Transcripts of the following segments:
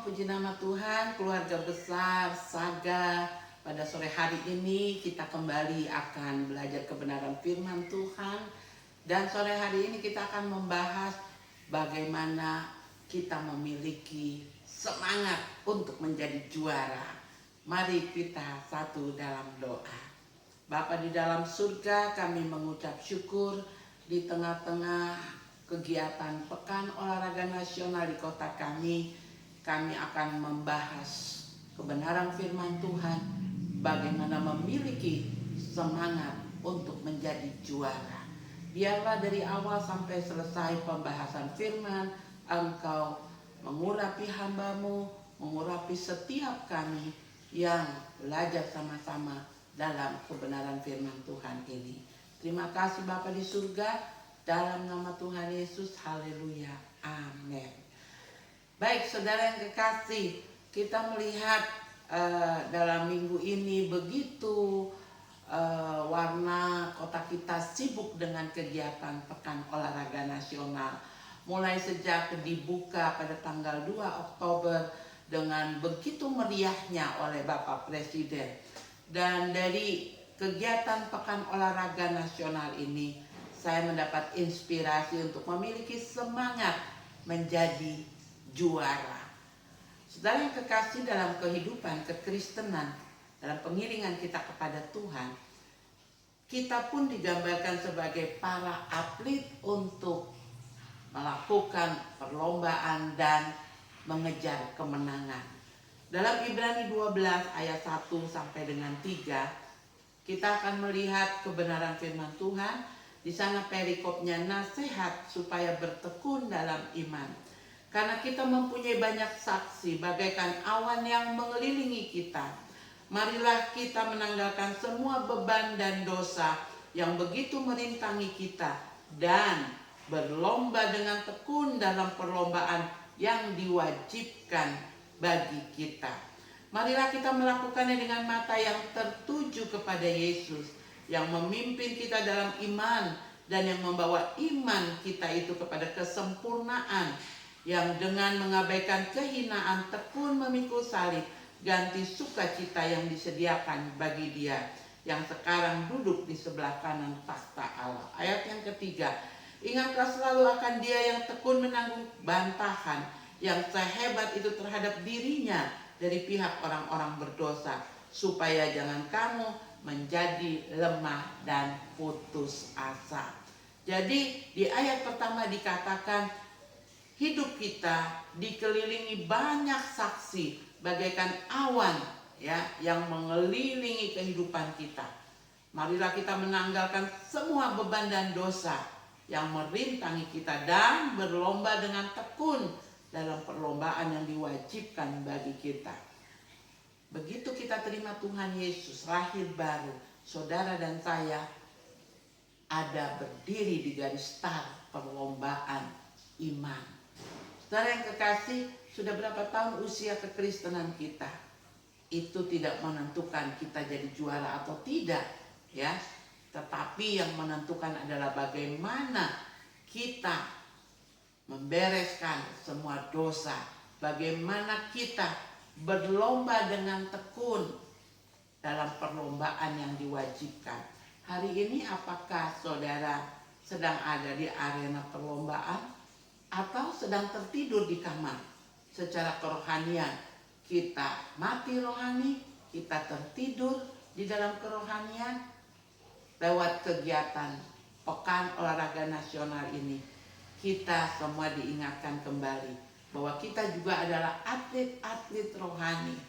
Shalom, puji nama Tuhan, keluarga besar Saga. Pada sore hari ini kita kembali akan belajar kebenaran firman Tuhan. Dan sore hari ini kita akan membahas bagaimana kita memiliki semangat untuk menjadi juara. Mari kita satu dalam doa. Bapa di dalam surga, kami mengucap syukur di tengah-tengah kegiatan Pekan Olahraga Nasional di kota kami akan membahas kebenaran firman Tuhan, bagaimana memiliki semangat untuk menjadi juara. Biarlah dari awal sampai selesai pembahasan firman, Engkau mengurapi hamba-Mu, mengurapi setiap kami yang belajar sama-sama dalam kebenaran firman Tuhan ini. Terima kasih Bapa di surga, dalam nama Tuhan Yesus, haleluya, amin. Baik saudara yang kekasih, kita melihat dalam minggu ini begitu warna kota kita sibuk dengan kegiatan Pekan Olahraga Nasional. Mulai sejak dibuka pada tanggal 2 Oktober dengan begitu meriahnya oleh Bapak Presiden. Dan dari kegiatan Pekan Olahraga Nasional ini, saya mendapat inspirasi untuk memiliki semangat menjadi juara. Saudara yang kekasih, dalam kehidupan kekristenan, dalam pengiringan kita kepada Tuhan, kita pun digambarkan sebagai para atlet untuk melakukan perlombaan dan mengejar kemenangan. Dalam Ibrani 12 ayat 1 sampai dengan 3, kita akan melihat kebenaran firman Tuhan. Di sana perikopnya nasihat supaya bertekun dalam iman. Karena kita mempunyai banyak saksi bagaikan awan yang mengelilingi kita. Marilah kita menanggalkan semua beban dan dosa yang begitu merintangi kita, dan berlomba dengan tekun dalam perlombaan yang diwajibkan bagi kita. Marilah kita melakukannya dengan mata yang tertuju kepada Yesus, yang memimpin kita dalam iman dan yang membawa iman kita itu kepada kesempurnaan, yang dengan mengabaikan kehinaan tekun memikul salib, ganti sukacita yang disediakan bagi Dia yang sekarang duduk di sebelah kanan takhta Allah. Ayat yang ketiga, ingatlah selalu akan Dia yang tekun menanggung bantahan yang sehebat itu terhadap dirinya dari pihak orang-orang berdosa, supaya jangan kamu menjadi lemah dan putus asa. Jadi di ayat pertama dikatakan hidup kita dikelilingi banyak saksi bagaikan awan yang mengelilingi kehidupan kita. Marilah kita menanggalkan semua beban dan dosa yang merintangi kita dan berlomba dengan tekun dalam perlombaan yang diwajibkan bagi kita. Begitu kita terima Tuhan Yesus, lahir baru, saudara dan saya ada berdiri di garis start perlombaan iman. Saudara yang kekasih, sudah berapa tahun usia kekristenan kita? Itu tidak menentukan kita jadi juara atau tidak, ya. Tetapi yang menentukan adalah bagaimana kita membereskan semua dosa, bagaimana kita berlomba dengan tekun dalam perlombaan yang diwajibkan. Hari ini apakah saudara sedang ada di arena perlombaan atau sedang tertidur di kamar? Secara kerohanian kita mati rohani, kita tertidur di dalam kerohanian. Lewat kegiatan Pekan Olahraga Nasional ini, kita semua diingatkan kembali bahwa kita juga adalah atlet-atlet rohani.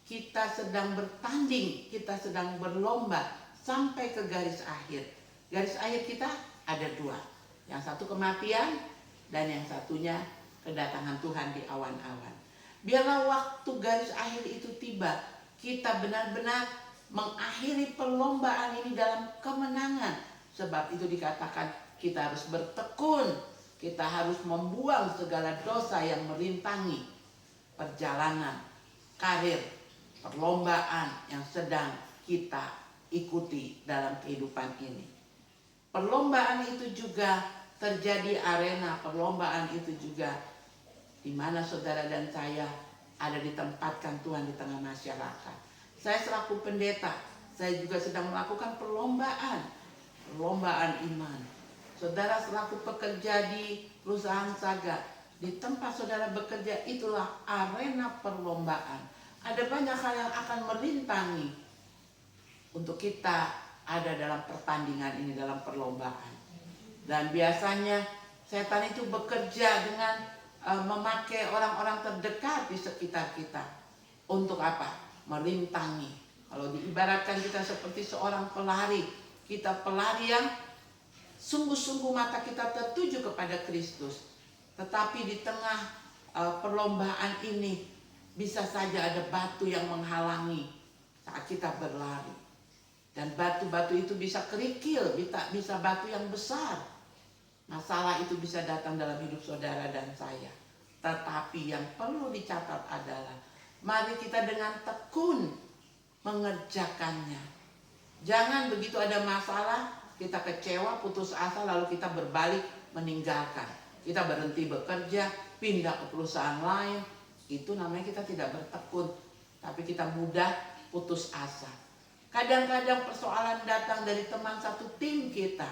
Kita sedang bertanding, kita sedang berlomba sampai ke garis akhir. Garis akhir kita ada dua, yang satu kematian dan yang satunya kedatangan Tuhan di awan-awan. Biarlah waktu garis akhir itu tiba, kita benar-benar mengakhiri perlombaan ini dalam kemenangan. Sebab itu dikatakan kita harus bertekun, kita harus membuang segala dosa yang merintangi perjalanan, karir, perlombaan yang sedang kita ikuti dalam kehidupan ini. Perlombaan itu juga terjadi, arena perlombaan itu juga di mana saudara dan saya ada ditempatkan Tuhan di tengah masyarakat. Saya selaku pendeta, saya juga sedang melakukan perlombaan iman. Saudara selaku pekerja di perusahaan Saga, di tempat saudara bekerja itulah arena perlombaan. Ada banyak hal yang akan merintangi untuk kita ada dalam pertandingan ini, dalam perlombaan. Dan biasanya setan itu bekerja dengan memakai orang-orang terdekat di sekitar kita. Untuk apa? Merintangi. Kalau diibaratkan kita seperti seorang pelari, kita pelari yang sungguh-sungguh mata kita tertuju kepada Kristus. Tetapi di tengah perlombaan ini bisa saja ada batu yang menghalangi saat kita berlari. Dan batu-batu itu bisa kerikil, bisa batu yang besar. Masalah itu bisa datang dalam hidup saudara dan saya. Tetapi yang perlu dicatat adalah mari kita dengan tekun mengerjakannya. Jangan begitu ada masalah kita kecewa, putus asa, lalu kita berbalik meninggalkan. Kita berhenti bekerja, pindah ke perusahaan lain. Itu namanya kita tidak bertekun, tapi kita mudah putus asa. Kadang-kadang persoalan datang dari teman satu tim kita.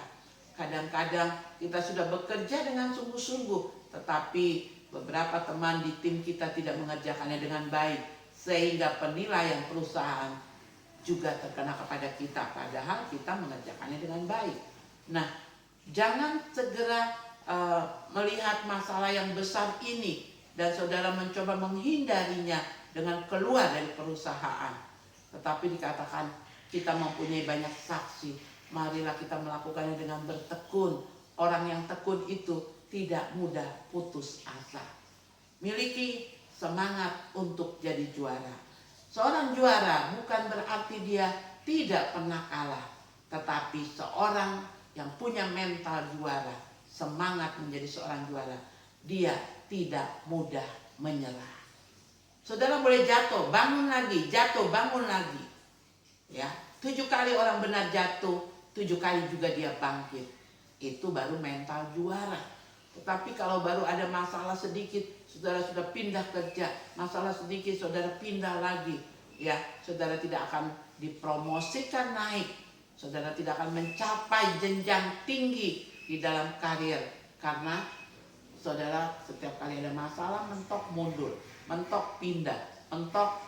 Kadang-kadang kita sudah bekerja dengan sungguh-sungguh, tetapi beberapa teman di tim kita tidak mengerjakannya dengan baik, sehingga penilaian perusahaan juga terkena kepada kita, padahal kita mengerjakannya dengan baik. Nah, jangan segera melihat masalah yang besar ini dan saudara mencoba menghindarinya dengan keluar dari perusahaan. Tetapi dikatakan kita mempunyai banyak saksi, marilah kita melakukannya dengan bertekun. Orang yang tekun itu tidak mudah putus asa. Miliki semangat untuk jadi juara. Seorang juara bukan berarti dia tidak pernah kalah, tetapi seorang yang punya mental juara, semangat menjadi seorang juara, dia tidak mudah menyerah. Saudara boleh jatuh, bangun lagi, jatuh, bangun lagi. Ya, 7 kali orang benar jatuh, 7 kali juga dia bangkit. Itu baru mental juara. Tetapi kalau baru ada masalah sedikit, saudara sudah pindah kerja, masalah sedikit saudara pindah lagi, ya, saudara tidak akan dipromosikan naik, saudara tidak akan mencapai jenjang tinggi di dalam karir, karena saudara setiap kali ada masalah mentok mundur, mentok pindah, mentok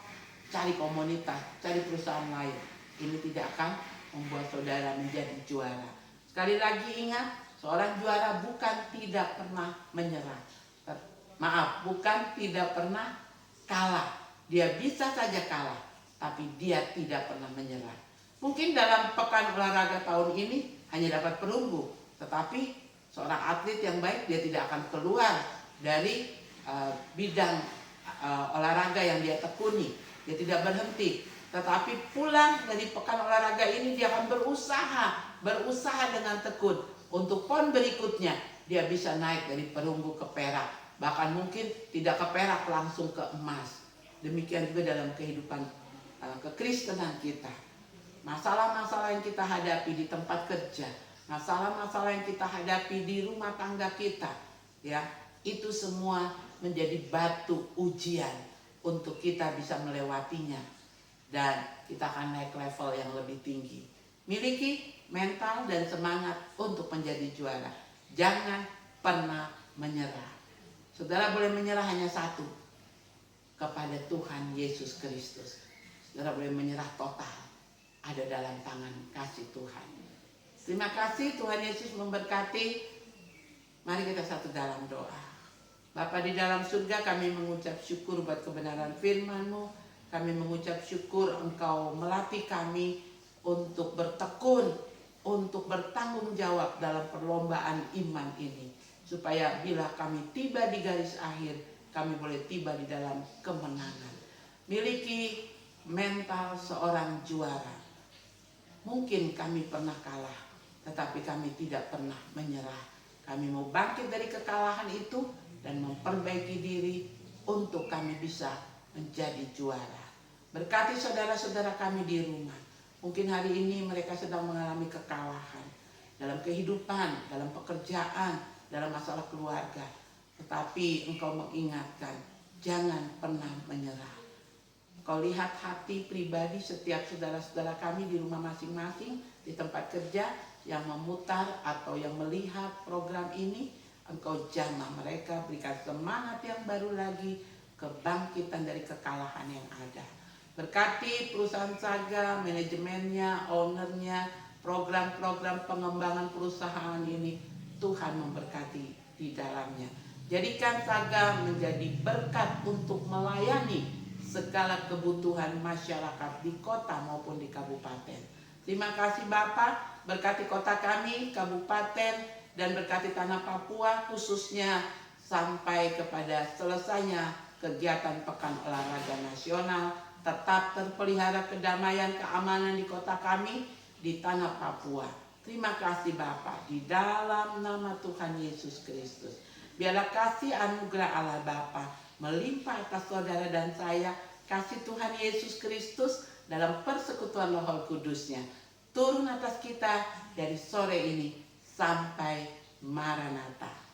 cari komunitas, cari perusahaan lain. Ini tidak akan membuat saudara menjadi juara. Sekali lagi ingat, seorang juara bukan tidak pernah menyerah. Maaf, bukan tidak pernah kalah. Dia bisa saja kalah, tapi dia tidak pernah menyerah. Mungkin dalam pekan olahraga tahun ini hanya dapat perunggu, tetapi seorang atlet yang baik dia tidak akan keluar dari bidang olahraga yang dia tekuni. Dia tidak berhenti, tetapi pulang dari pekan olahraga ini dia akan berusaha dengan tekun. Untuk pon berikutnya dia bisa naik dari perunggu ke perak, bahkan mungkin tidak ke perak langsung ke emas. Demikian juga dalam kehidupan kekristenan kita. Masalah-masalah yang kita hadapi di tempat kerja, masalah-masalah yang kita hadapi di rumah tangga kita, ya, itu semua menjadi batu ujian untuk kita bisa melewatinya dan kita akan naik level yang lebih tinggi. Miliki mental dan semangat untuk menjadi juara. Jangan pernah menyerah. Saudara boleh menyerah hanya satu, kepada Tuhan Yesus Kristus. Saudara boleh menyerah total, ada dalam tangan kasih Tuhan. Terima kasih, Tuhan Yesus memberkati. Mari kita satu dalam doa. Bapa di dalam surga, kami mengucap syukur buat kebenaran firman-Mu. Kami mengucap syukur Engkau melatih kami untuk bertekun, untuk bertanggung jawab dalam perlombaan iman ini. Supaya bila kami tiba di garis akhir, kami boleh tiba di dalam kemenangan. Miliki mental seorang juara. Mungkin kami pernah kalah, tetapi kami tidak pernah menyerah. Kami mau bangkit dari kekalahan itu dan memperbaiki diri untuk kami bisa menjadi juara. Berkati saudara-saudara kami di rumah. Mungkin hari ini mereka sedang mengalami kekalahan dalam kehidupan, dalam pekerjaan, dalam masalah keluarga. Tetapi Engkau mengingatkan, jangan pernah menyerah. Kau lihat hati pribadi setiap saudara-saudara kami di rumah masing-masing, di tempat kerja yang memutar atau yang melihat program ini. Engkau jamah mereka, berikan semangat yang baru lagi, kebangkitan dari kekalahan yang ada. Berkati perusahaan Saga, manajemennya, ownernya, program-program pengembangan perusahaan ini, Tuhan memberkati di dalamnya. Jadikan Saga menjadi berkat untuk melayani segala kebutuhan masyarakat di kota maupun di kabupaten. Terima kasih Bapak, berkati kota kami, kabupaten, dan berkati tanah Papua khususnya sampai kepada selesainya kegiatan Pekan Olahraga Nasional. Tetap terpelihara kedamaian, keamanan di kota kami, di tanah Papua. Terima kasih Bapak, di dalam nama Tuhan Yesus Kristus. Biarlah kasih anugerah Allah Bapa melimpah atas saudara dan saya, kasih Tuhan Yesus Kristus dalam persekutuan Roh Kudusnya turun atas kita dari sore ini sampai Maranatha.